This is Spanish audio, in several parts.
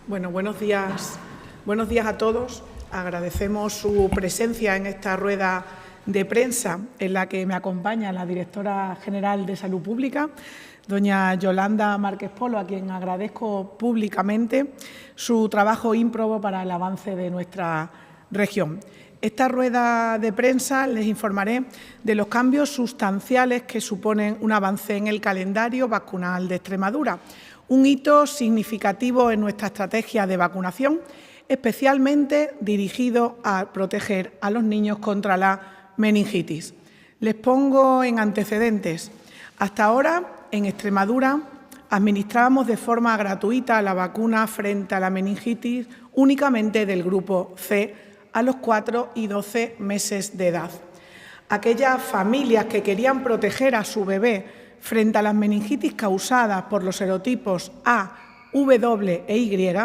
Bueno, buenos días a todos. Agradecemos su presencia en esta rueda de prensa en la que me acompaña la directora general de Salud Pública, doña Yolanda Márquez Polo, a quien agradezco públicamente su trabajo ímprobo para el avance de nuestra región. Esta rueda de prensa les informaré de los cambios sustanciales que suponen un avance en el calendario vacunal de Extremadura, un hito significativo en nuestra estrategia de vacunación, especialmente dirigido a proteger a los niños contra la meningitis. Les pongo en antecedentes. Hasta ahora, en Extremadura, administrábamos de forma gratuita la vacuna frente a la meningitis únicamente del grupo C a los 4 y 12 meses de edad. Aquellas familias que querían proteger a su bebé frente a las meningitis causadas por los serotipos A, W e Y,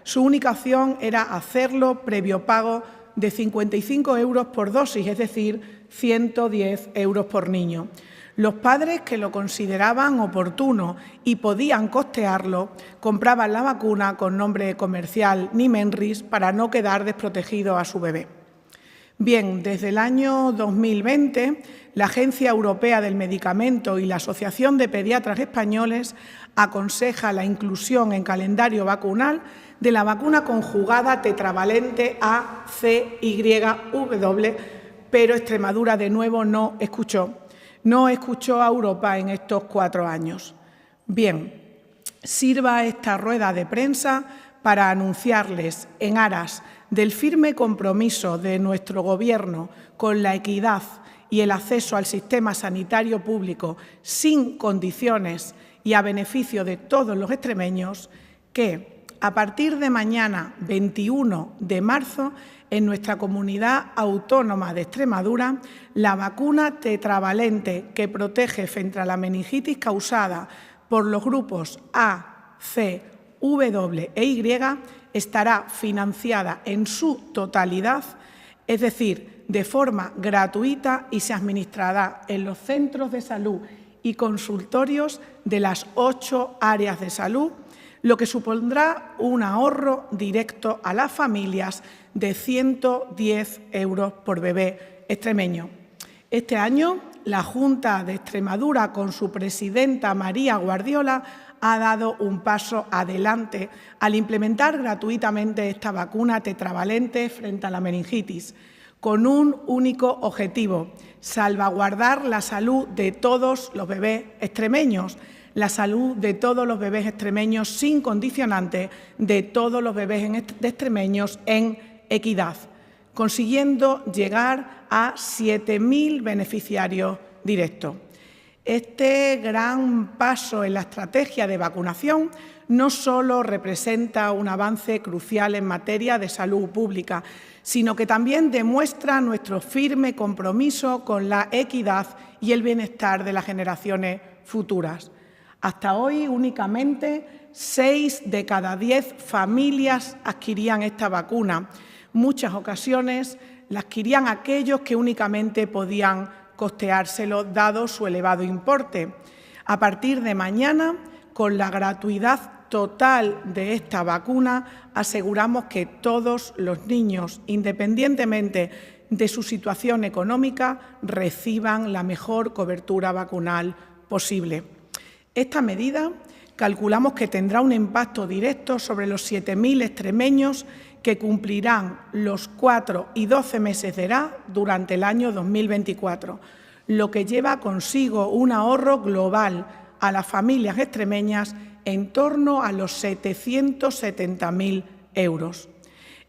su única opción era hacerlo previo pago de 55 € por dosis, es decir, 110 € por niño. Los padres que lo consideraban oportuno y podían costearlo, compraban la vacuna con nombre comercial Nimenrix para no quedar desprotegido a su bebé. Bien, desde el año 2020, la Agencia Europea del Medicamento y la Asociación de Pediatras Españoles aconseja la inclusión en calendario vacunal de la vacuna conjugada tetravalente A, C, Y, W, pero Extremadura de nuevo no escuchó a Europa en estos 4 años. Bien, sirva esta rueda de prensa para anunciarles, en aras del firme compromiso de nuestro Gobierno con la equidad y el acceso al sistema sanitario público sin condiciones y a beneficio de todos los extremeños, que a partir de mañana, 21 de marzo, en nuestra comunidad autónoma de Extremadura, la vacuna tetravalente que protege frente a la meningitis causada por los grupos A, C, W e Y estará financiada en su totalidad, es decir, de forma gratuita, y se administrará en los centros de salud y consultorios de las 8 áreas de salud, lo que supondrá un ahorro directo a las familias de 110 € por bebé extremeño. Este año, la Junta de Extremadura, con su presidenta María Guardiola, ha dado un paso adelante al implementar gratuitamente esta vacuna tetravalente frente a la meningitis, con un único objetivo: salvaguardar la salud de todos los bebés extremeños, la salud de todos los bebés extremeños sin condicionante, de todos los bebés extremeños en equidad, consiguiendo llegar a 7.000 beneficiarios directos. Este gran paso en la estrategia de vacunación no solo representa un avance crucial en materia de salud pública, sino que también demuestra nuestro firme compromiso con la equidad y el bienestar de las generaciones futuras. Hasta hoy, únicamente 6 de cada 10 familias adquirían esta vacuna. Muchas ocasiones la adquirían aquellos que únicamente podían costeárselo, dado su elevado importe. A partir de mañana, con la gratuidad total de esta vacuna, aseguramos que todos los niños, independientemente de su situación económica, reciban la mejor cobertura vacunal posible. Esta medida calculamos que tendrá un impacto directo sobre los 7.000 extremeños que cumplirán los 4 y 12 meses de edad durante el año 2024, lo que lleva consigo un ahorro global a las familias extremeñas en torno a los 770.000 €.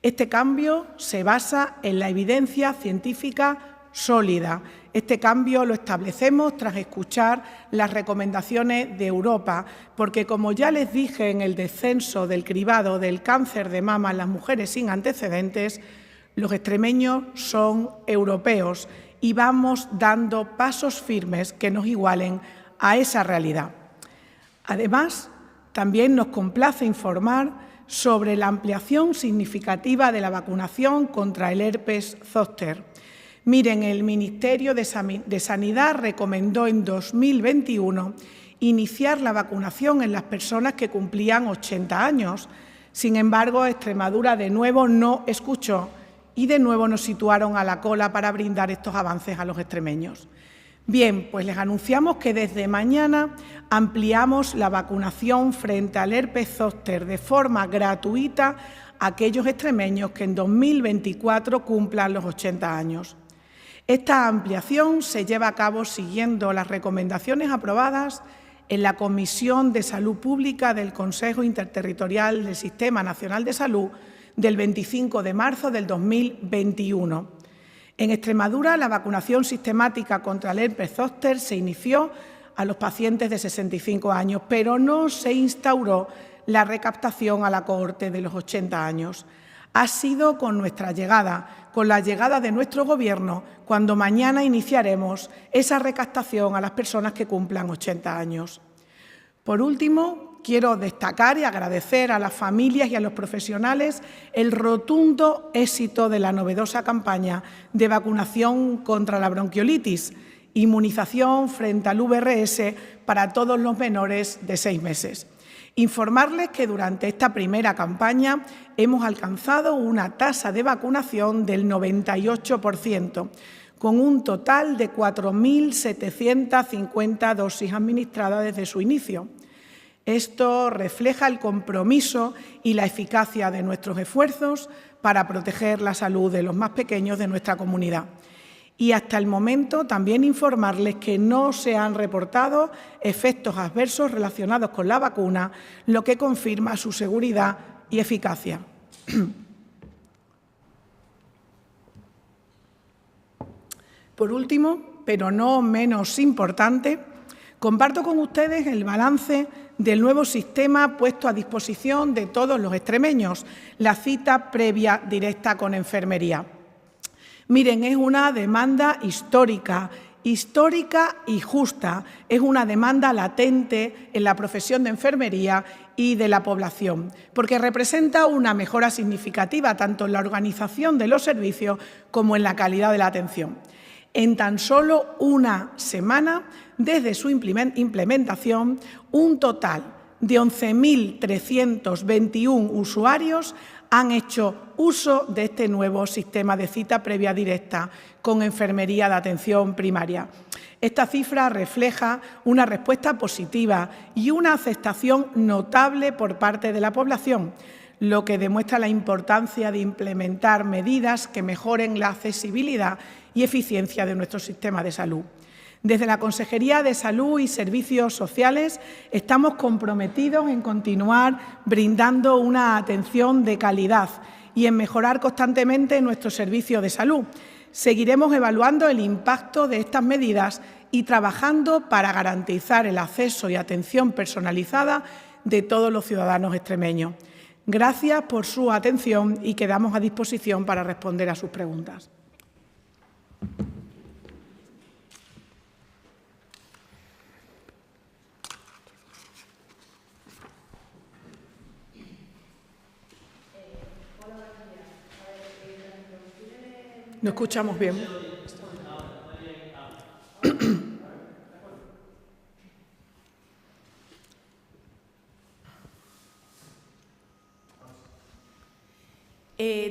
Este cambio se basa en la evidencia científica sólida. Este cambio lo establecemos tras escuchar las recomendaciones de Europa, porque, como ya les dije en el descenso del cribado del cáncer de mama en las mujeres sin antecedentes, los extremeños son europeos y vamos dando pasos firmes que nos igualen a esa realidad. Además, también nos complace informar sobre la ampliación significativa de la vacunación contra el herpes zóster. Miren, el Ministerio de Sanidad recomendó en 2021 iniciar la vacunación en las personas que cumplían 80 años. Sin embargo, Extremadura de nuevo no escuchó y de nuevo nos situaron a la cola para brindar estos avances a los extremeños. Bien, pues les anunciamos que desde mañana ampliamos la vacunación frente al herpes zóster de forma gratuita a aquellos extremeños que en 2024 cumplan los 80 años. Esta ampliación se lleva a cabo siguiendo las recomendaciones aprobadas en la Comisión de Salud Pública del Consejo Interterritorial del Sistema Nacional de Salud del 25 de marzo del 2021. En Extremadura, la vacunación sistemática contra el herpes zóster se inició a los pacientes de 65 años, pero no se instauró la recaptación a la cohorte de los 80 años. Ha sido con nuestra llegada, con la llegada de nuestro Gobierno, cuando mañana iniciaremos esa recaptación a las personas que cumplan 80 años. Por último, quiero destacar y agradecer a las familias y a los profesionales el rotundo éxito de la novedosa campaña de vacunación contra la bronquiolitis, inmunización frente al VRS para todos los menores de 6 meses. Informarles que durante esta primera campaña hemos alcanzado una tasa de vacunación del 98%, con un total de 4.750 dosis administradas desde su inicio. Esto refleja el compromiso y la eficacia de nuestros esfuerzos para proteger la salud de los más pequeños de nuestra comunidad. Y hasta el momento también informarles que no se han reportado efectos adversos relacionados con la vacuna, lo que confirma su seguridad y eficacia. Por último, pero no menos importante, comparto con ustedes el balance del nuevo sistema puesto a disposición de todos los extremeños, la cita previa directa con enfermería. Miren, es una demanda histórica y justa. Es una demanda latente en la profesión de enfermería y de la población, porque representa una mejora significativa tanto en la organización de los servicios como en la calidad de la atención. En tan solo una semana, desde su implementación, un total de 11.321 usuarios han hecho uso de este nuevo sistema de cita previa directa con enfermería de atención primaria. Esta cifra refleja una respuesta positiva y una aceptación notable por parte de la población, lo que demuestra la importancia de implementar medidas que mejoren la accesibilidad y eficiencia de nuestro sistema de salud. Desde la Consejería de Salud y Servicios Sociales estamos comprometidos en continuar brindando una atención de calidad y en mejorar constantemente nuestro servicio de salud. Seguiremos evaluando el impacto de estas medidas y trabajando para garantizar el acceso y atención personalizada de todos los ciudadanos extremeños. Gracias por su atención y quedamos a disposición para responder a sus preguntas. No escuchamos bien.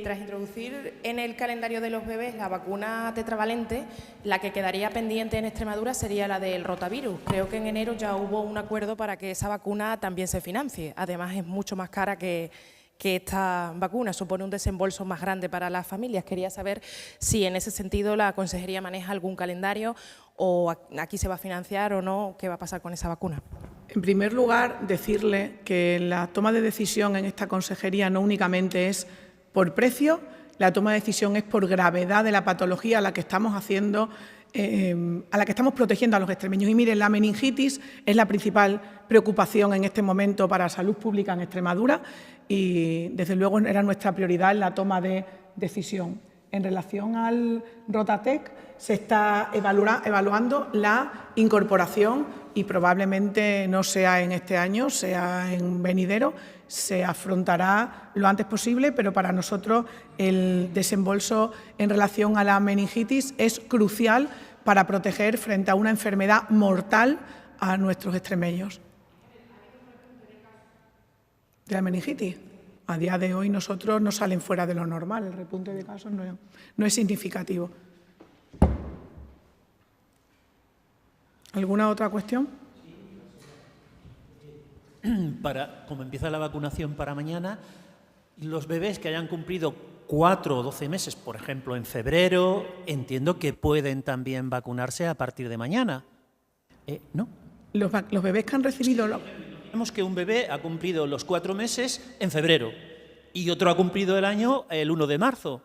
Tras introducir en el calendario de los bebés la vacuna tetravalente, la que quedaría pendiente en Extremadura sería la del rotavirus. Creo que en enero ya hubo un acuerdo para que esa vacuna también se financie. Además, es mucho más cara que esta vacuna, supone un desembolso más grande para las familias. Quería saber si en ese sentido la Consejería maneja algún calendario o aquí se va a financiar o no, qué va a pasar con esa vacuna. En primer lugar, decirle que la toma de decisión en esta consejería no únicamente es por precio, la toma de decisión es por gravedad de la patología a la que estamos protegiendo a los extremeños. Y miren, la meningitis es la principal preocupación en este momento para salud pública en Extremadura y, desde luego, era nuestra prioridad en la toma de decisión. En relación al Rotatec, se está evaluando la incorporación y probablemente no sea en este año, sea en venidero, se afrontará lo antes posible, pero para nosotros el desembolso en relación a la meningitis es crucial para proteger frente a una enfermedad mortal a nuestros extremeños. ¿De la meningitis? A día de hoy nosotros no salen fuera de lo normal, el repunte de casos no es significativo. ¿Alguna otra cuestión? Como empieza la vacunación para mañana, los bebés que hayan cumplido 4 o 12 meses, por ejemplo, en febrero, entiendo que pueden también vacunarse a partir de mañana, ¿no? Los bebés que han recibido... Vemos que un bebé ha cumplido los 4 meses en febrero y otro ha cumplido el año el 1 de marzo,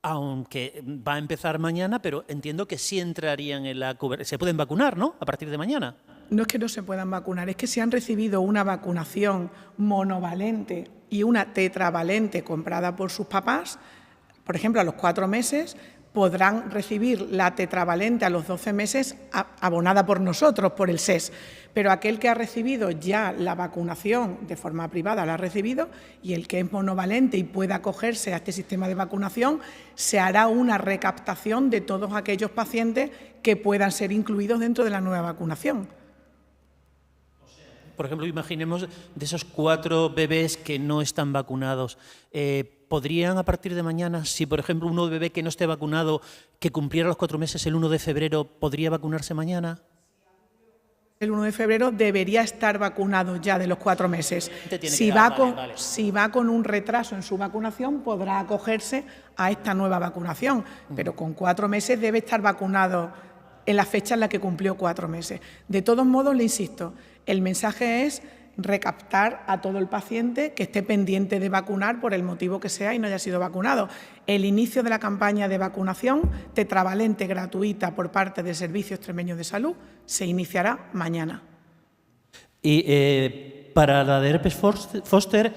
aunque va a empezar mañana, pero entiendo que sí entrarían en la cobertura. Se pueden vacunar, ¿no?, a partir de mañana. No es que no se puedan vacunar, es que si han recibido una vacunación monovalente y una tetravalente comprada por sus papás, por ejemplo, a los 4 meses, podrán recibir la tetravalente a los 12 meses abonada por nosotros, por el SES. Pero aquel que ha recibido ya la vacunación de forma privada la ha recibido, y el que es monovalente y pueda acogerse a este sistema de vacunación, se hará una recaptación de todos aquellos pacientes que puedan ser incluidos dentro de la nueva vacunación. Por ejemplo, imaginemos de esos 4 bebés que no están vacunados, ¿podrían a partir de mañana, si por ejemplo uno bebé que no esté vacunado, que cumpliera los 4 meses el 1 de febrero, podría vacunarse mañana? El 1 de febrero debería estar vacunado ya de los 4 meses. Si va con un retraso en su vacunación, podrá acogerse a esta nueva vacunación, pero con 4 meses debe estar vacunado en la fecha en la que cumplió 4 meses. De todos modos, le insisto, el mensaje es recaptar a todo el paciente que esté pendiente de vacunar por el motivo que sea y no haya sido vacunado. El inicio de la campaña de vacunación tetravalente gratuita por parte del Servicio Extremeño de Salud se iniciará mañana. Y para la de herpes zóster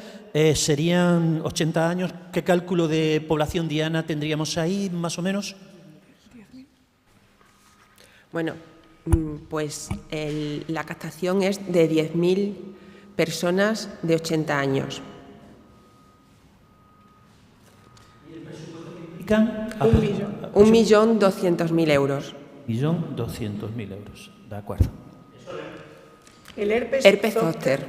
serían 80 años. ¿Qué cálculo de población diana tendríamos ahí, más o menos? Bueno, pues la captación es de 10.000 personas de 80 años. Un millón. 1.200.000 euros. 1.200.000 euros, de acuerdo. El herpes zóster.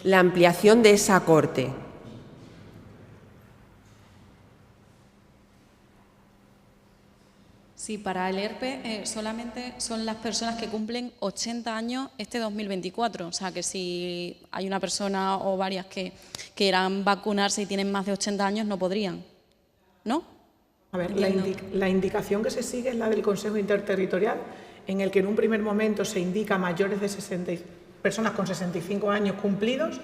La ampliación de esa corte. Sí, para el herpes solamente son las personas que cumplen 80 años este 2024. O sea, que si hay una persona o varias que quieran vacunarse y tienen más de 80 años, no podrían, ¿no? A ver, la indicación que se sigue es la del Consejo Interterritorial, en el que en un primer momento se indica mayores de personas con 65 años cumplidos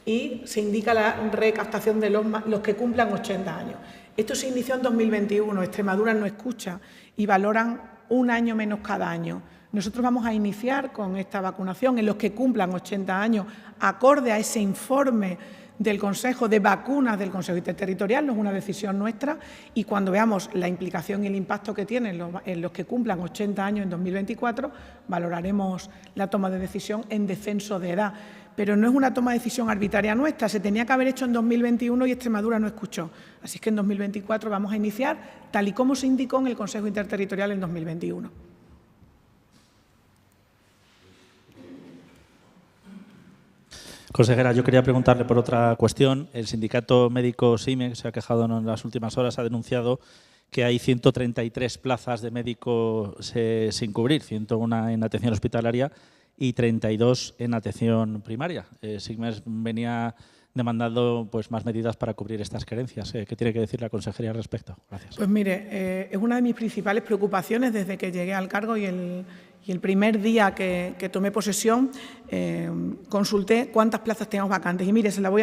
y se indica la recaptación de los que cumplan 80 años. Esto se inició en 2021, Extremadura no escucha y valoran un año menos cada año. Nosotros vamos a iniciar con esta vacunación en los que cumplan 80 años, acorde a ese informe del Consejo de Vacunas del Consejo Interterritorial, no es una decisión nuestra, y cuando veamos la implicación y el impacto que tienen en los que cumplan 80 años en 2024, valoraremos la toma de decisión en descenso de edad. Pero no es una toma de decisión arbitraria nuestra, se tenía que haber hecho en 2021 y Extremadura no escuchó. Así es que en 2024 vamos a iniciar tal y como se indicó en el Consejo Interterritorial en 2021. Consejera, yo quería preguntarle por otra cuestión. El sindicato médico SIME, que se ha quejado en las últimas horas, ha denunciado que hay 133 plazas de médico sin cubrir, 101 en atención hospitalaria y 32 en atención primaria. SIGMES venía demandando pues, más medidas para cubrir estas carencias. ¿Qué tiene que decir la consejería al respecto? Gracias. Pues mire, es una de mis principales preocupaciones desde que llegué al cargo y el primer día que tomé posesión consulté cuántas plazas teníamos vacantes y mire, se lo voy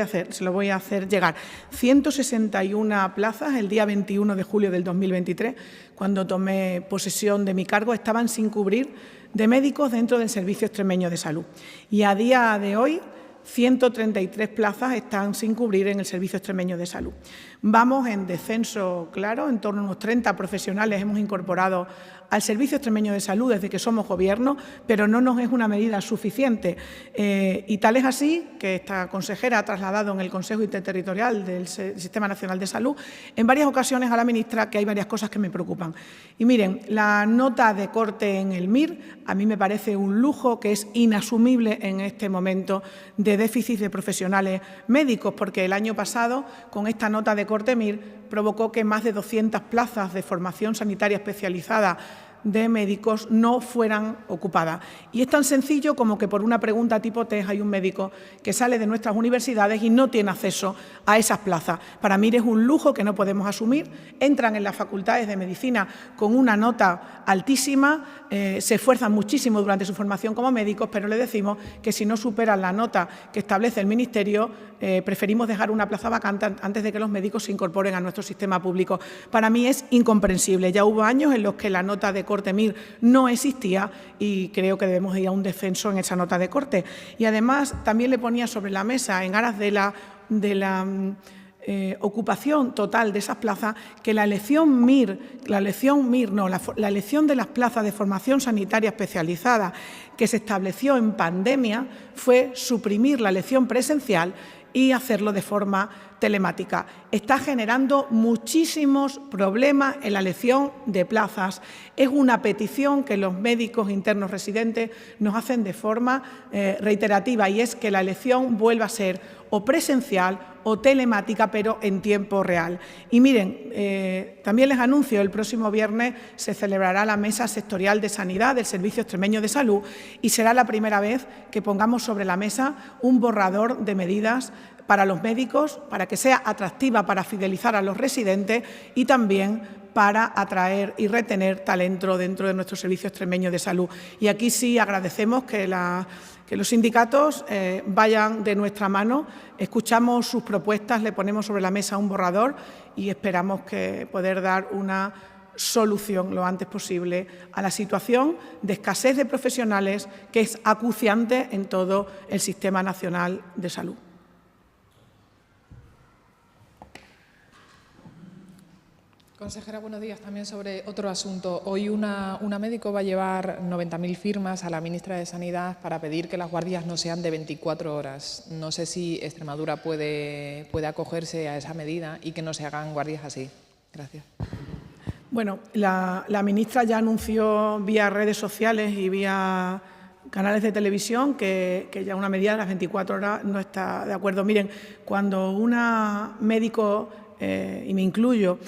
a hacer llegar. 161 plazas el día 21 de julio del 2023, cuando tomé posesión de mi cargo, estaban sin cubrir de médicos dentro del Servicio Extremeño de Salud. Y a día de hoy, 133 plazas están sin cubrir en el Servicio Extremeño de Salud. Vamos en descenso claro, en torno a unos 30 profesionales hemos incorporado al Servicio Extremeño de Salud desde que somos Gobierno, pero no nos es una medida suficiente. Y tal es así que esta consejera ha trasladado en el Consejo Interterritorial del Sistema Nacional de Salud en varias ocasiones a la ministra que hay varias cosas que me preocupan. Y miren, la nota de corte en el MIR a mí me parece un lujo que es inasumible en este momento de déficit de profesionales médicos, porque el año pasado, con esta nota de corte MIR, provocó que más de 200 plazas de formación sanitaria especializada de médicos no fueran ocupadas. Y es tan sencillo como que por una pregunta tipo test hay un médico que sale de nuestras universidades y no tiene acceso a esas plazas. Para mí es un lujo que no podemos asumir. Entran en las facultades de medicina con una nota altísima, se esfuerzan muchísimo durante su formación como médicos, pero le decimos que si no superan la nota que establece el Ministerio, preferimos dejar una plaza vacante antes de que los médicos se incorporen a nuestro sistema público. Para mí es incomprensible. Ya hubo años en los que la nota de corte MIR no existía y creo que debemos ir a un descenso en esa nota de corte. Y además también le ponía sobre la mesa, en aras de la ocupación total de esas plazas, que la elección de las plazas de formación sanitaria especializada que se estableció en pandemia fue suprimir la elección presencial y hacerlo de forma telemática. Está generando muchísimos problemas en la elección de plazas. Es una petición que los médicos internos residentes nos hacen de forma reiterativa, y es que la elección vuelva a ser o presencial o telemática, pero en tiempo real. Y miren, también les anuncio, el próximo viernes se celebrará la Mesa Sectorial de Sanidad del Servicio Extremeño de Salud y será la primera vez que pongamos sobre la mesa un borrador de medidas para los médicos, para que sea atractiva para fidelizar a los residentes y también para atraer y retener talento dentro de nuestro Servicio Extremeño de Salud. Y aquí sí agradecemos que los sindicatos vayan de nuestra mano, escuchamos sus propuestas, le ponemos sobre la mesa un borrador y esperamos que poder dar una solución lo antes posible a la situación de escasez de profesionales que es acuciante en todo el Sistema Nacional de Salud. Consejera, buenos días. También sobre otro asunto. Hoy una médico va a llevar 90.000 firmas a la ministra de Sanidad para pedir que las guardias no sean de 24 horas. No sé si Extremadura puede acogerse a esa medida y que no se hagan guardias así. Gracias. Bueno, la ministra ya anunció vía redes sociales y vía canales de televisión que ya una medida de las 24 horas no está de acuerdo. Miren, cuando una médico y me incluyo,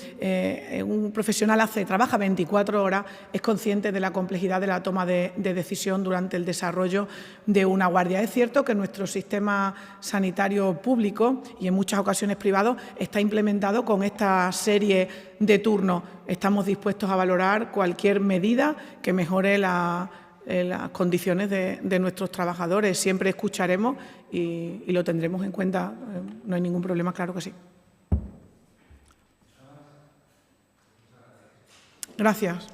un profesional trabaja 24 horas, es consciente de la complejidad de la toma de decisión durante el desarrollo de una guardia. Es cierto que nuestro sistema sanitario público y en muchas ocasiones privado está implementado con esta serie de turnos. Estamos dispuestos a valorar cualquier medida que mejore las condiciones de nuestros trabajadores. Siempre escucharemos y lo tendremos en cuenta. No hay ningún problema, claro que sí. Gracias.